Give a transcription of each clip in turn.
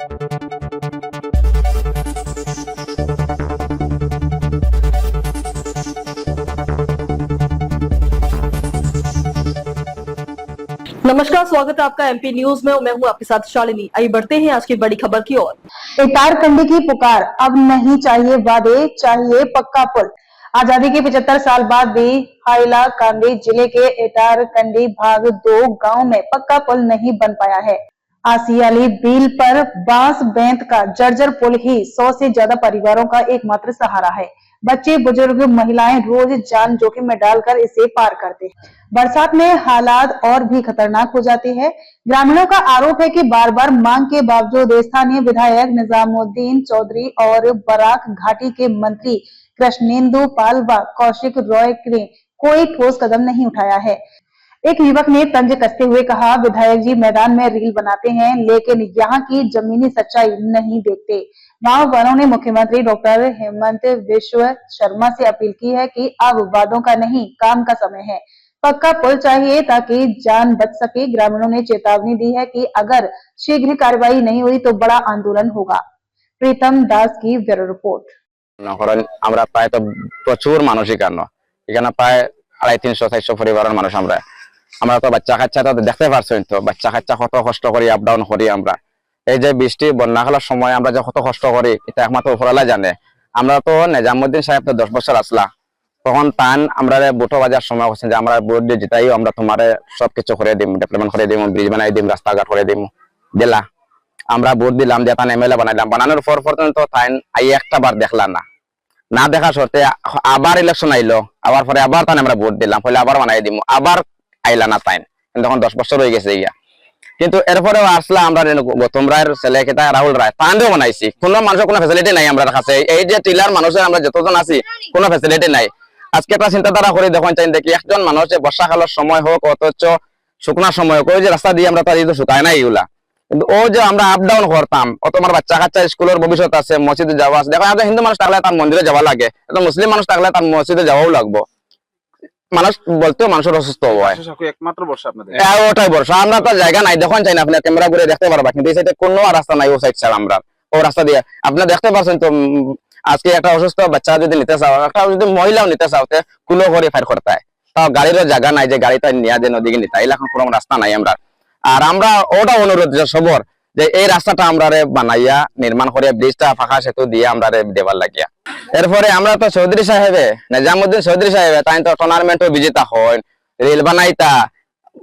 नमस्कार, स्वागत है आपका एमपी न्यूज में। मैं हूं आपके साथ शालिनी। आइए बढ़ते हैं आज की बड़ी खबर की ओर। इटारकंडी की पुकार, अब नहीं चाहिए वादे, चाहिए पक्का पुल। आजादी के 75 साल बाद भी हाइलाकांडी जिले के इटारकंडी भाग 2 गांव में पक्का पुल नहीं बन पाया है। आसियाली बील पर बांस बेंत का जर्जर पुल ही 100 से ज्यादा परिवारों का एकमात्र सहारा है। बच्चे, बुजुर्ग, महिलाएं रोज जान जोखिम में डालकर इसे पार करते हैं। बरसात में हालात और भी खतरनाक हो जाते हैं। ग्रामीणों का आरोप है कि बार बार मांग के बावजूद स्थानीय विधायक निजामुद्दीन चौधरी और बराक घाटी के मंत्री कृष्णेंदु पाल व कौशिक रॉय ने कोई ठोस कदम नहीं उठाया है। एक युवक ने तंज कसते हुए कहा, विधायक जी मैदान में रील बनाते हैं लेकिन यहाँ की जमीनी सच्चाई नहीं देखते। गांव वालों ने मुख्यमंत्री डॉक्टर हेमंत बिश्व शर्मा से अपील की है कि अब वादों का नहीं, काम का समय है। पक्का पुल चाहिए ताकि जान बच सके। ग्रामीणों ने चेतावनी दी है कि अगर शीघ्र कार्रवाई नहीं हुई तो बड़ा आंदोलन होगा। प्रीतम दास की ब्यूरो रिपोर्ट। আমরা প্রায় তো প্রচুর মানুষই কারণ এখানে প্রায় 250-300-400 পরিবারের মানুষ। আমরা তো বাচ্চা কাচ্চা তো দেখতে পারছেন, তো বাচ্চা কাচ্চা কত কষ্ট করি আপ ডাউন করি। আমরা এই যে বৃষ্টি বন্যা হওয়ার সময় আমরা যে কত কষ্ট করি এটা একমাত্র উপরওয়ালা জানে। আমরা তো নিজামুদ্দিন সাহেব তো 10 বছর আসলা, তখন তান আমরা বুটো বাজার সময় করছেন যে আমরা ভোট দিয়ে জিতাই আমরা তোমার সবকিছু করে দিম, ডেভেলপমেন্ট করে দিম, ব্রিজ বানাই দিম, রাস্তাঘাট করে দিম দিলা। আমরা ভোট দিলাম যে তান এমএলএ বানাইলাম, বানানোর পর পর্যন্ত তাই আই একটা বার দেখলা না দেখা সত্ত্বে আবার ইলেকশন আইলো, আবার পরে আবার তাই আমরা ভোট দিলাম, ফলে আবার বানাই দিম, আবার আইলা না তাই। তখন 10 বছর হয়ে গেছে ইয়া। কিন্তু এরপরেও আসলা আমরা গৌতম রায়ের ছেলে কেটা রাহুল রায় তান্ডেও বানাইছি, কোনো মানুষের কোনো ফ্যাসিলিটি নাই আমরা কাছে। এই যে টিলার মানুষের আমরা যতজন আছি কোনো ফ্যাসিলিটি নাই। আজকে একটা চিন্তাধারা করে দেখুন চাই দেখি একজন মানুষ বর্ষাকালের সময় হোক অথচ শুকনার সময় হোক, ওই যে রাস্তা দিয়ে আমরা তার শুকায় না এইগুলা, কিন্তু ও যে আমরা আপ ডাউন করতাম, ও তোমার বাচ্চা কাচ্চা স্কুলের ভবিষ্যৎ আছে, মসজিদে যাওয়া আছে। দেখো এত হিন্দু মানুষ থাকলে তার মন্দিরে যাওয়া লাগে, এত মুসলিম মানুষ থাকলে তার মসজিদে যাওয়াও লাগবো। মানুষ বলতেও মানুষের অসুস্থ হয়, একমাত্র বর্ষা আপনাদের ওটাই বর্ষা। আমরা তো জায়গা নাই, দেখুন চাই না, আপনার ক্যামেরা ঘুরে দেখতে পারবা, কিন্তু এই সাইডে কোনো রাস্তা নাই। ও সাইড ছাড়া আমরা ও রাস্তা দিয়ে আপনারা দেখতে পাচ্ছেন। তো আজকে একটা অসুস্থ বাচ্চা যদি নিতে চাও, একটা যদি মহিলাও নিতে চাও, কুলো করে ফায়ার করতে হয়, তাও গাড়িরও জায়গা নাই যে গাড়িটা নিয়ে যে নদীকে নিতে, এখন কোনো রাস্তা নাই আমরা। আর আমরা ওটা অনুরোধ সবর যে এই রাস্তাটা আমরা বানাইয়া নির্মাণ করে ব্রিজটা ফাঁকা সেতু দিয়ে আমরা দেবার লাগিয়া। এরপরে আমরা তো চৌধুরী সাহেবে নিজামুদ্দিন চৌধুরী সাহেবে তাই তো টুর্নামেন্টও বিজেতা হন, রেল বানাইতা,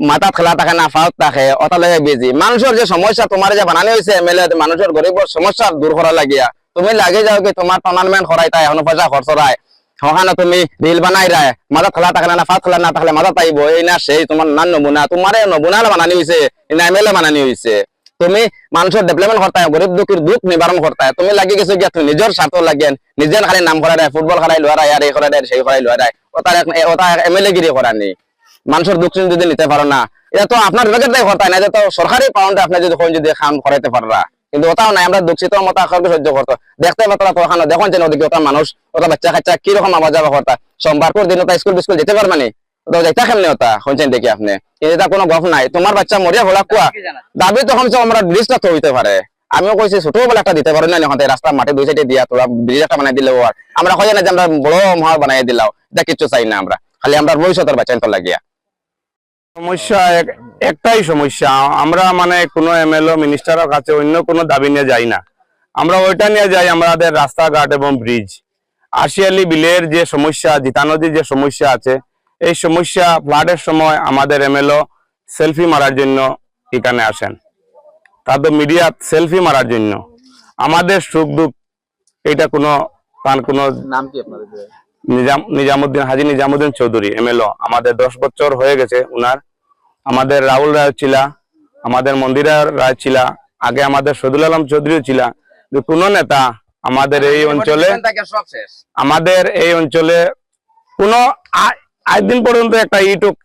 মাথাত খেলা থাকে না, ফাউত থাকে, ওটা লাগে বিজি। মানুষের যে সমস্যা তোমার যে বানানো হয়েছে এমএলএ, মানুষের গরিবের সমস্যা দূর করা লাগিয়া তুমি লাগে যাও কি তোমার টুর্নামেন্ট করাইতা, এখন পয়সা খরচ রায়, ওখানে তুমি রিল বানাই রায়, মাথা খেলা থাকে না, ফাত খেলা না থাকলে মাথা তাইব, এই না সেই তোমার নান নমুনা, তোমার নমুনা বানানি হয়েছে না এমএলএ বানানি হয়েছে। তুমি মানুষের ডেভেলপমেন্ট করতে হয়, গরিব দুঃখীর দুঃখ নিবারণ করতে হয়, তুমি লাগি গেছো গিয়া তুমি নিজের স্বার্থ লাগেন, নিজের খালি নাম করা দেয়, ফুটবল খেলাই লোয়া রায়, আর এই করা দেয় সেই করাই লোয়া দেয়, ওটা এমএলএ গিরি করার নেই। মানুষের দুঃখ যদি নিতে পারো না, এটা তো আপনার বিভাগের দায় করতে হয় না, এটা তো সরকারি পাউন্ডে আপনি যদি খাম করাইতে পাররা, কিন্তু ওটাও নাই। আমরা দুঃখিত মতো আকারকে সহ্য করতো, দেখতে পারতো তো ওখানে দেখুন যে ওদিকে ওটা মানুষ, ওটা বাচ্চা কাচ্চা কিরকম আওয়াজ যাওয়া করতা, সোমবার পর দিন ওটা স্কুল বিস্কুল যেতে পারবা নি, ওটা যাইতা কেমনি ওটা শুনছেন দেখি আপনি, কিন্তু এটা কোনো গপ নাই। তোমার বাচ্চা মরিয়া ভোলা কুয়া দাবি তো কমছে আমরা ব্রিজটা তো হইতে পারে। আমিও কইছি ছোটবেলা একটা দিতে পারি না, এখন রাস্তা মাঠে 2 সাইডে দিয়া তোরা ব্রিজ একটা বানাই দিলে আর আমরা কই না যে আমরা বড় মহা বানাই দিলাও, এটা কিছু চাই না আমরা, খালি আমরা ভবিষ্যতের বাচ্চা তো লাগিয়া। সমস্যা একটাই সমস্যা, আমরা মানে কোনো এমএলএ মিনিস্টারের কাছে অন্য কোনো দাবি নিয়ে যাই না, আমরা ওইটা নিয়ে যাই আমাদের রাস্তাঘাট এবং ব্রিজ। আশিয়ালি বিলের যে সমস্যা, জিতা নদীর যে সমস্যা আছে, এই সমস্যা ফ্লাডের সময় আমাদের এমএলএ সেলফি মারার জন্য এখানে আসেন, তাদের মিডিয়া সেলফি মারার জন্য। আমাদের সুখ দুঃখ এটা কোনো তার কোনো নাম কি আপনাদের? নিজামুদ্দিন হাজি নিজামুদ্দিন চৌধুরী এমএলএ, আমাদের 10 বছর হয়ে গেছে উনার। আমাদের রাহুল রায় ছিল, আমাদের মন্দিরা রায় ছিল, আগে আমাদের শহীদুল আলম চৌধুরীও ছিল, কোন নেতা আমাদের এই অঞ্চলে কোনো আজ দিন পর্যন্ত একটা ইটুক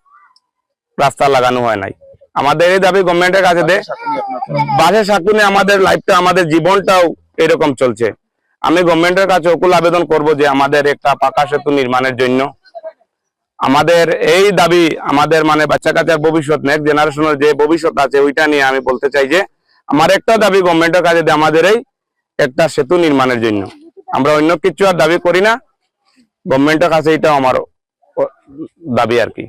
রাস্তা লাগানো হয় নাই। আমাদের এই দাবি গভর্নমেন্টের কাছে দে, বাসের সাকুনে আমাদের লাইফটা, আমাদের জীবনটাও এরকম চলছে। আমি গভর্নমেন্টের কাছে অকুল আবেদন করব যে আমাদের একটা পাকা সেতু নির্মাণের জন্য আমাদের এই দাবি, আমাদের মানে বাচ্চা কাচ্চার ভবিষ্যৎ, নেক্সট জেনারেশনের যে ভবিষ্যৎ আছে ওইটা নিয়ে আমি বলতে চাই যে আমার একটা দাবি গভর্নমেন্টের কাছে যে আমাদের এই একটা সেতু নির্মাণের জন্য, আমরা অন্য কিছু আর দাবি করি না, গভর্নমেন্টের কাছে এটা আমার দাবি আর কি।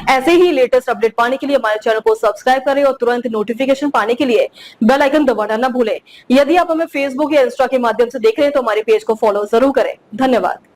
ऐसे ही लेटेस्ट अपडेट पाने के लिए हमारे चैनल को सब्सक्राइब करें और तुरंत नोटिफिकेशन पाने के लिए बेल आइकन दबाना न भूलें। यदि आप हमें फेसबुक या इंस्टा के माध्यम से देख रहे हैं तो हमारे पेज को फॉलो जरूर करें। धन्यवाद।